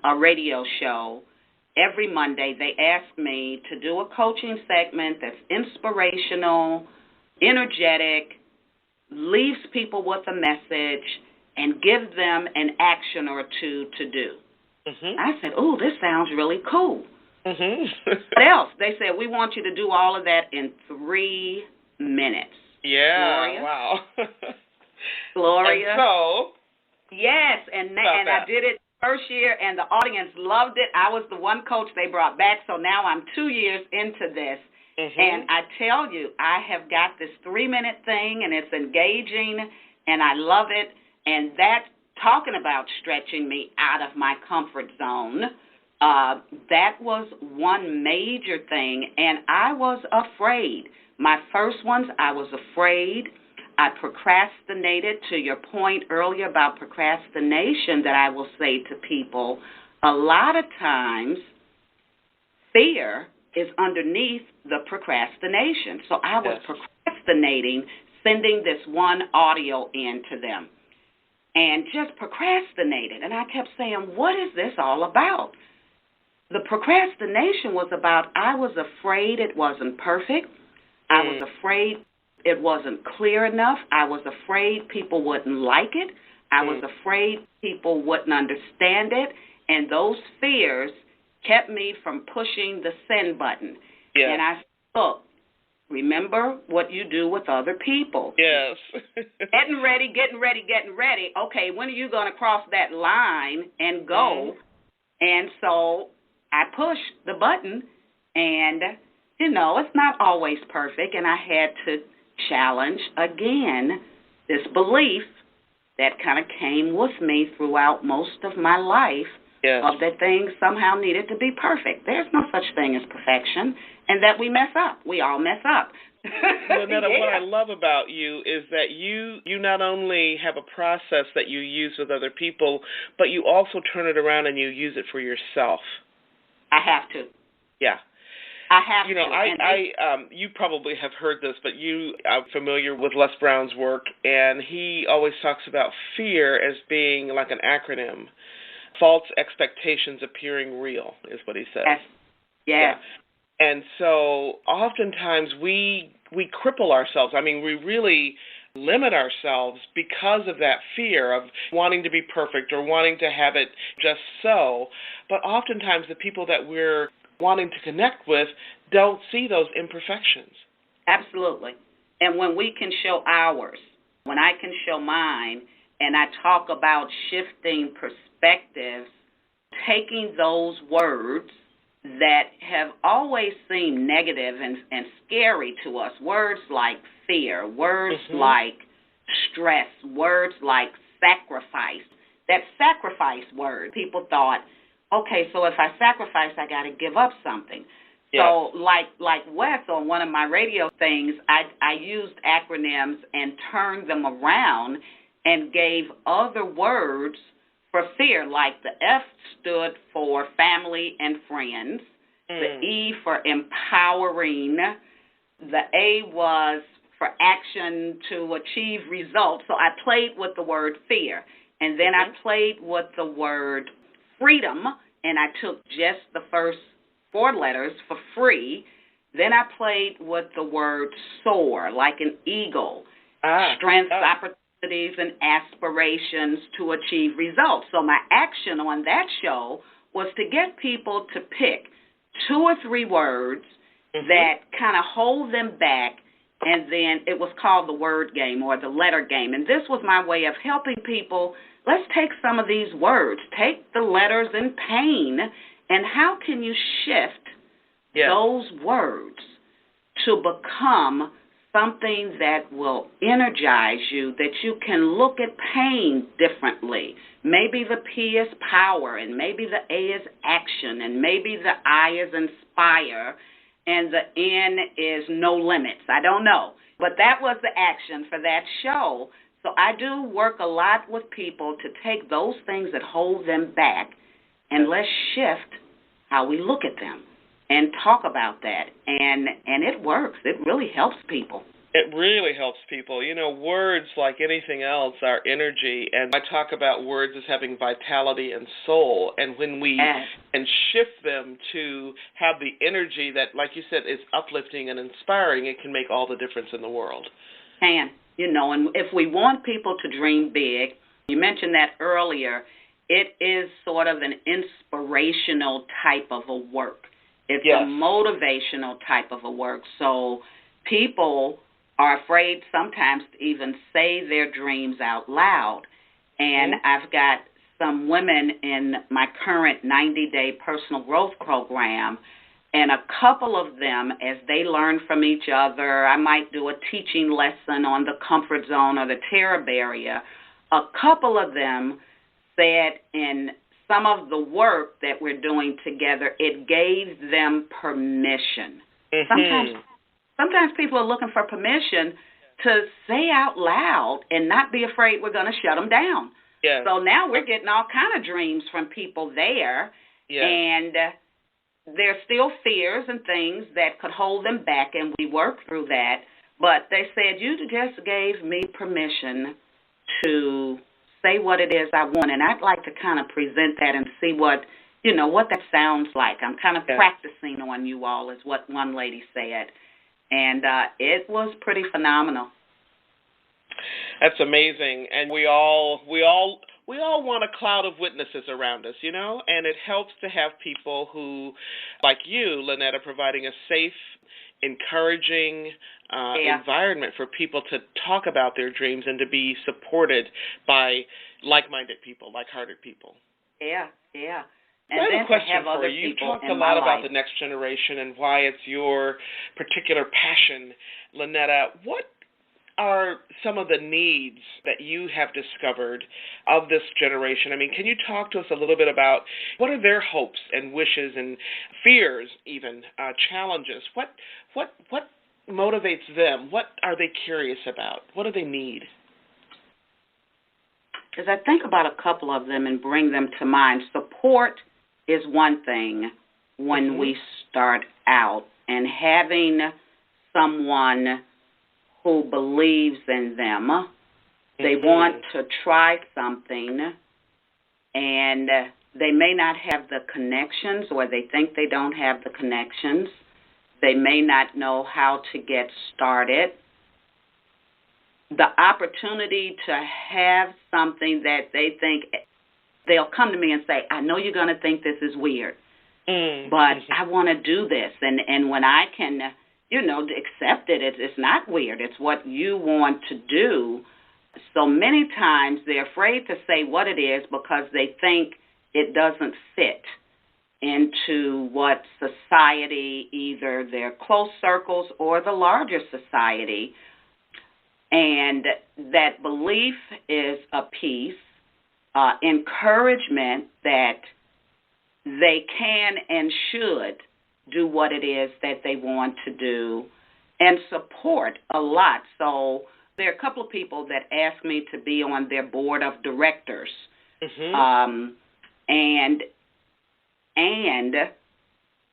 a radio show every Monday. They ask me to do a coaching segment that's inspirational, energetic, leaves people with a message, and give them an action or two to do. Mm-hmm. I said, "Oh, this sounds really cool." Mm-hmm. What else? They said, "We want you to do all of that in 3 minutes." Yeah, Gloria? wow. Gloria? And so? Yes, and I did it first year, and the audience loved it. I was the one coach they brought back, so now I'm 2 years into this. Mm-hmm. And I tell you, I have got this 3-minute thing, and it's engaging, and I love it. And that, talking about stretching me out of my comfort zone, that was one major thing, and I was afraid. My first ones, I was afraid. I procrastinated. To your point earlier about procrastination, that I will say to people, a lot of times fear is underneath the procrastination. So I was procrastinating, sending this one audio in to them, and just procrastinated. And I kept saying, what is this all about? The procrastination was about I was afraid it wasn't perfect. I was afraid it wasn't clear enough. I was afraid people wouldn't like it. I was afraid people wouldn't understand it. And those fears kept me from pushing the send button. Yeah. And I said, look, remember what you do with other people. Yes. getting ready. Okay, when are you going to cross that line and go? And so I pushed the button, and, you know, it's not always perfect, and I had to challenge again this belief that kind of came with me throughout most of my life, of that things somehow needed to be perfect. There's no such thing as perfection, and that we mess up. We all mess up. Lonnetta, what I love about you is that you not only have a process that you use with other people, but you also turn it around and you use it for yourself. I have to. Yeah. I have to. You know, you probably have heard this, but you are familiar with Les Brown's work, and he always talks about fear as being like an acronym. False expectations appearing real is what he says. Yes. Yeah. And so oftentimes we cripple ourselves. I mean, we really limit ourselves because of that fear of wanting to be perfect or wanting to have it just so. But oftentimes the people that we're wanting to connect with don't see those imperfections. Absolutely. And when we can show ours, when I can show mine, and I talk about shifting perspectives, taking those words that have always seemed negative and scary to us, words like fear, words like stress, words like sacrifice. That sacrifice word, people thought, okay, so if I sacrifice, I got to give up something. Yes. So like Wes on one of my radio things, I used acronyms and turned them around and gave other words for fear, like the F stood for family and friends, the E for empowering, the A was for action to achieve results. So I played with the word fear, and then I played with the word freedom, and I took just the first 4 letters for free. Then I played with the word soar, like an eagle, strength, opportunities, and aspirations to achieve results. So my action on that show was to get people to pick 2 or 3 words that kind of hold them back, and then it was called the word game or the letter game. And this was my way of helping people. Let's take some of these words, take the letters in pain, and how can you shift those words to become something that will energize you, that you can look at pain differently. Maybe the P is power, and maybe the A is action, and maybe the I is inspire, and the N is no limits. I don't know. But that was the action for that show. So I do work a lot with people to take those things that hold them back, and let's shift how we look at them and talk about that. And it works. It really helps people. It really helps people. Words, like anything else, are energy, and I talk about words as having vitality and soul, and when we can shift them to have the energy that, like you said, is uplifting and inspiring, it can make all the difference in the world. And if we want people to dream big, you mentioned that earlier, it is sort of an inspirational type of a work. It's a motivational type of a work. So people are afraid sometimes to even say their dreams out loud. And I've got some women in my current 90-day personal growth program, and a couple of them, as they learn from each other, I might do a teaching lesson on the comfort zone or the terror barrier. A couple of them said in some of the work that we're doing together, it gave them permission. Sometimes people are looking for permission to say out loud and not be afraid we're going to shut them down. Yes. So now we're getting all kind of dreams from people there, and there's still fears and things that could hold them back, and we work through that. But they said, you just gave me permission to say what it is I want, and I'd like to kind of present that and see what that sounds like. I'm kind of practicing on you all, is what one lady said. And it was pretty phenomenal. That's amazing, and we all want a cloud of witnesses around us, and it helps to have people who, like you, Lonnetta, providing a safe, encouraging environment for people to talk about their dreams and to be supported by like-minded people, like-hearted people. Yeah. And I have a question for you. You talked a lot about the next generation and why it's your particular passion, Lonnetta. What are some of the needs that you have discovered of this generation? I mean, can you talk to us a little bit about what are their hopes and wishes and fears, even challenges? What motivates them? What are they curious about? What do they need? As I think about a couple of them and bring them to mind, support is one thing when we start out, and having someone who believes in them. They want to try something, and they may not have the connections, or they think they don't have the connections. They may not know how to get started. The opportunity to have something that they think, they'll come to me and say, I know you're going to think this is weird, but I want to do this. And when I can, accept it, it's not weird. It's what you want to do. So many times they're afraid to say what it is because they think it doesn't fit into what society, either their close circles or the larger society. And that belief is a piece. Encouragement that they can and should do what it is that they want to do, and support a lot. So there are a couple of people that asked me to be on their board of directors, and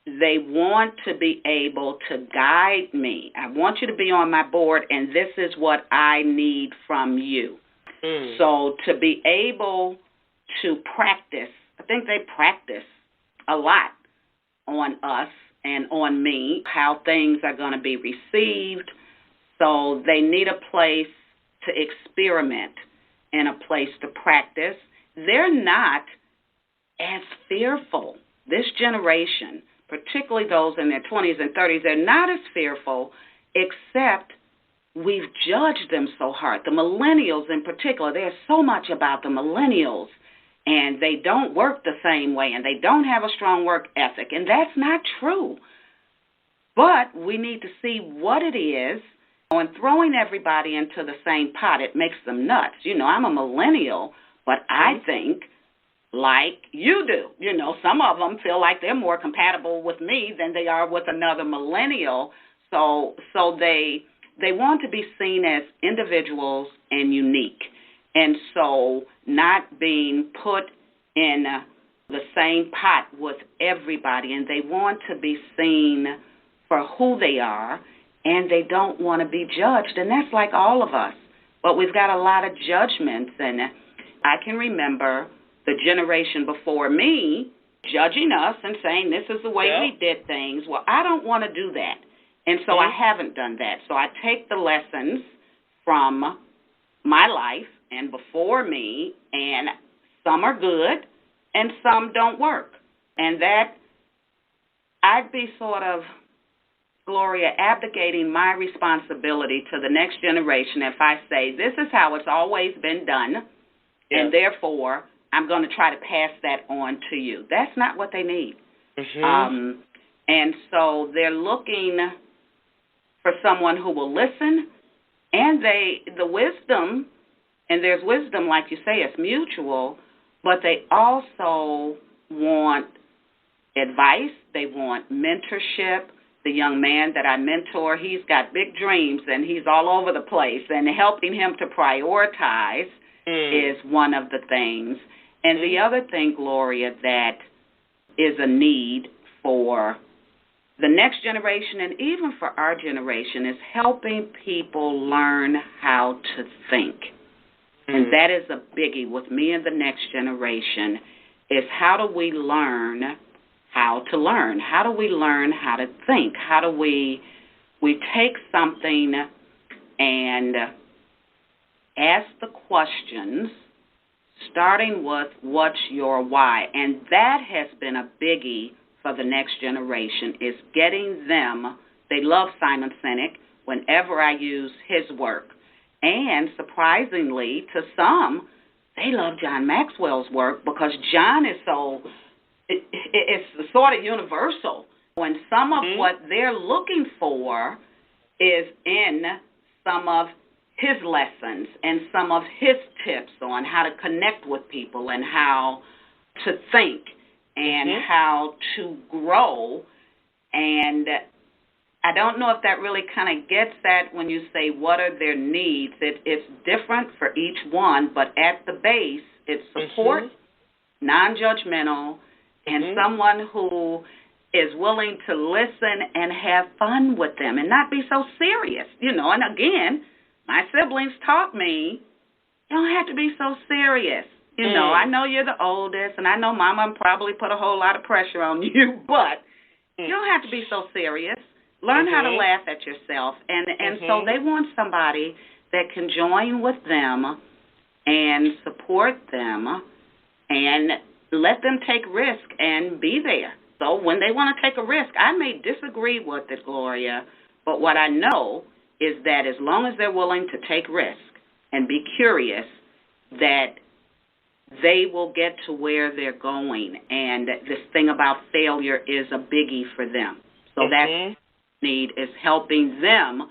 they want to be able to guide me. I want you to be on my board, and this is what I need from you. So to be able to practice, I think they practice a lot on us and on me, how things are going to be received. So they need a place to experiment and a place to practice. They're not as fearful. This generation, particularly those in their 20s and 30s, they're not as fearful, except we've judged them so hard. The millennials in particular, there's so much about the millennials, and they don't work the same way, and they don't have a strong work ethic, and that's not true. But we need to see what it is, and throwing everybody into the same pot, it makes them nuts. I'm a millennial, but I think like you do. Some of them feel like they're more compatible with me than they are with another millennial, so they want to be seen as individuals and unique, and so not being put in the same pot with everybody, and they want to be seen for who they are and they don't want to be judged. And that's like all of us. But we've got a lot of judgments. And I can remember the generation before me judging us and saying this is the way we did things. Well, I don't want to do that. And so I haven't done that. So I take the lessons from my life and before me, and some are good and some don't work. And that I'd be sort of, Gloria, abdicating my responsibility to the next generation if I say this is how it's always been done, and therefore I'm going to try to pass that on to you. That's not what they need. And so they're looking for someone who will listen, and the wisdom, and there's wisdom, like you say, it's mutual, but they also want advice. They want mentorship. The young man that I mentor, he's got big dreams, and he's all over the place, and helping him to prioritize is one of the things. And the other thing, Gloria, that is a need for the next generation and even for our generation is helping people learn how to think. And that is a biggie with me and the next generation, is how do we learn how to learn? How do we learn how to think? How do we take something and ask the questions, starting with what's your why? And that has been a biggie for the next generation, is getting them. They love Simon Sinek whenever I use his work. And surprisingly, to some, they love John Maxwell's work because John is so, it's sort of universal. When some of what they're looking for is in some of his lessons and some of his tips on how to connect with people and how to think and how to grow. And I don't know if that really kind of gets at when you say what are their needs. It's different for each one, but at the base, it's support, non-judgmental, and someone who is willing to listen and have fun with them and not be so serious. You know, and again, my siblings taught me, you don't have to be so serious. You know, I know you're the oldest, and I know Mama probably put a whole lot of pressure on you, but you don't have to be so serious. Learn how to laugh at yourself. And so they want somebody that can join with them and support them and let them take risk and be there. So when they want to take a risk, I may disagree with it, Gloria, but what I know is that as long as they're willing to take risk and be curious, that they will get to where they're going. And this thing about failure is a biggie for them. So that's need is helping them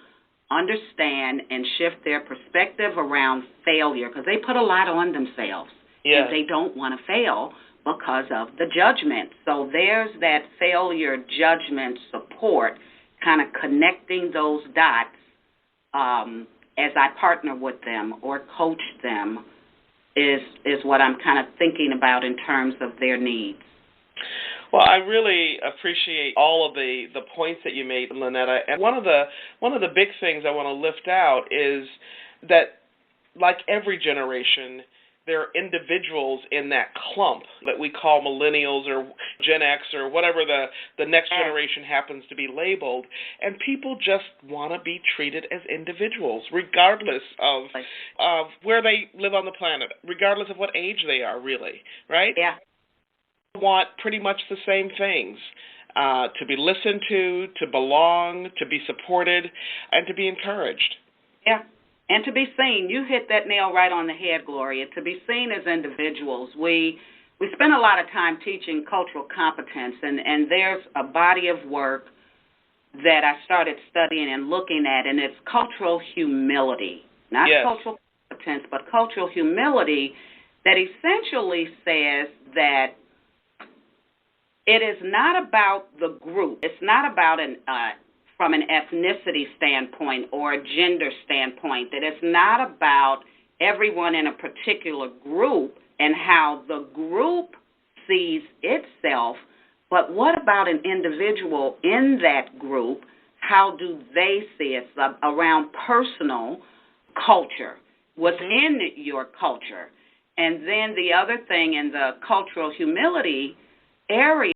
understand and shift their perspective around failure, because they put a lot on themselves and they don't want to fail because of the judgment. So there's that failure judgment support, kind of connecting those dots as I partner with them or coach them is what I'm kind of thinking about in terms of their needs. Well, I really appreciate all of the points that you made, Lonnetta. And one of the big things I want to lift out is that, like every generation, there are individuals in that clump that we call millennials or Gen X or whatever the next generation happens to be labeled, and people just want to be treated as individuals, regardless of where they live on the planet, regardless of what age they are, really, right? Yeah. Want pretty much the same things, to be listened to belong, to be supported, and to be encouraged. Yeah, and to be seen. You hit that nail right on the head, Gloria. To be seen as individuals. We spend a lot of time teaching cultural competence, and there's a body of work that I started studying and looking at, and it's cultural humility. Not cultural competence, but cultural humility, that essentially says that it is not about the group. It's not about from an ethnicity standpoint or a gender standpoint, that it's not about everyone in a particular group and how the group sees itself, but what about an individual in that group how do they see it around personal culture, what's in your culture. And then the other thing in the cultural humility area